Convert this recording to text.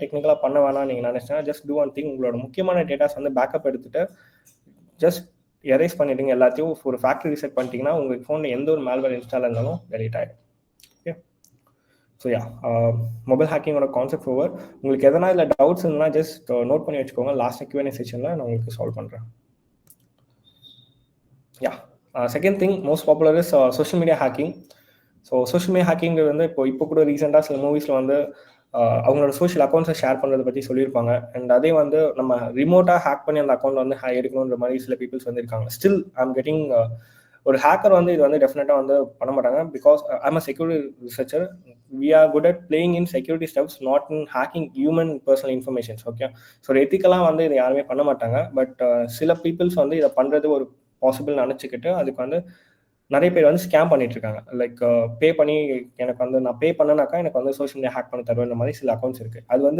டெக்னிக்கலாக பண்ண வேணாம் நீங்கள் நினைச்சா ஜஸ்ட் டூ ஒன் திங். உங்களோட முக்கியமான டேட்டாஸ் வந்து பேக்கப் எடுத்துட்டு ஜஸ்ட் எரேஸ் பண்ணிவிடுங்க எல்லாத்தையும். ஒரு ஃபேக்ட்ரி ரீசெட் பண்ணிட்டீங்கன்னா உங்கள் ஃபோனில் எந்த ஒரு மேல்வேர் இன்ஸ்டால் இருந்தாலும் டெலீட் ஆகிடும். ஓகே, ஸோ யா, மொபைல் ஹேக்கிங்கோட கான்செப்ட் ஓவர். உங்களுக்கு எதனா இல்லை டவுட்ஸ் இருந்தால் ஜஸ்ட் நோட் பண்ணி வச்சுக்கோங்க. லாஸ்ட் Q&A செஷனில் நான் உங்களுக்கு சால்வ் பண்ணுறேன். Yeah, second thing most popular is social media hacking. So social media ஹேக்கிங்கிறது வந்து இப்போ கூட ரீசெண்டாக சில மூவிஸில் வந்து அவங்களோட சோஷியல் அக்கௌண்ட்ஸை ஷேர் பண்ணுறதை பற்றி சொல்லியிருப்பாங்க. அண்ட் அதே வந்து நம்ம ரிமோட்டாக ஹேக் பண்ணி அந்த அக்கௌண்ட் வந்து எடுக்கணுன்ற மாதிரி சில பீப்புள்ஸ் வந்துருக்காங்க. ஸ்டில் ஐம் கெட்டிங் ஒரு ஹேக்கர் வந்து இது வந்து டெஃபினட்டாக வந்து பண்ண மாட்டாங்க. Because I'm a security researcher. We are good at playing in security steps, not in hacking human personal informations. Okay, so எத்திக்கலாக வந்து இதை யாருமே பண்ண மாட்டாங்க. பட் சில பீப்புள்ஸ் வந்து இதை பண்ணுறது ஒரு பாசிபிள் நினச்சிக்கிட்டு அதுக்கு வந்து நிறைய பேர் வந்து ஸ்கேம் பண்ணிட்டு இருக்காங்க. லைக் பே பண்ணி எனக்கு வந்து நான் பே பண்ணனாக்கா எனக்கு வந்து சோஷியல் மீடியா ஹேக் பண்ணி தருவேன் மாதிரி சில அக்கௌண்ட்ஸ் இருக்குது. அது வந்து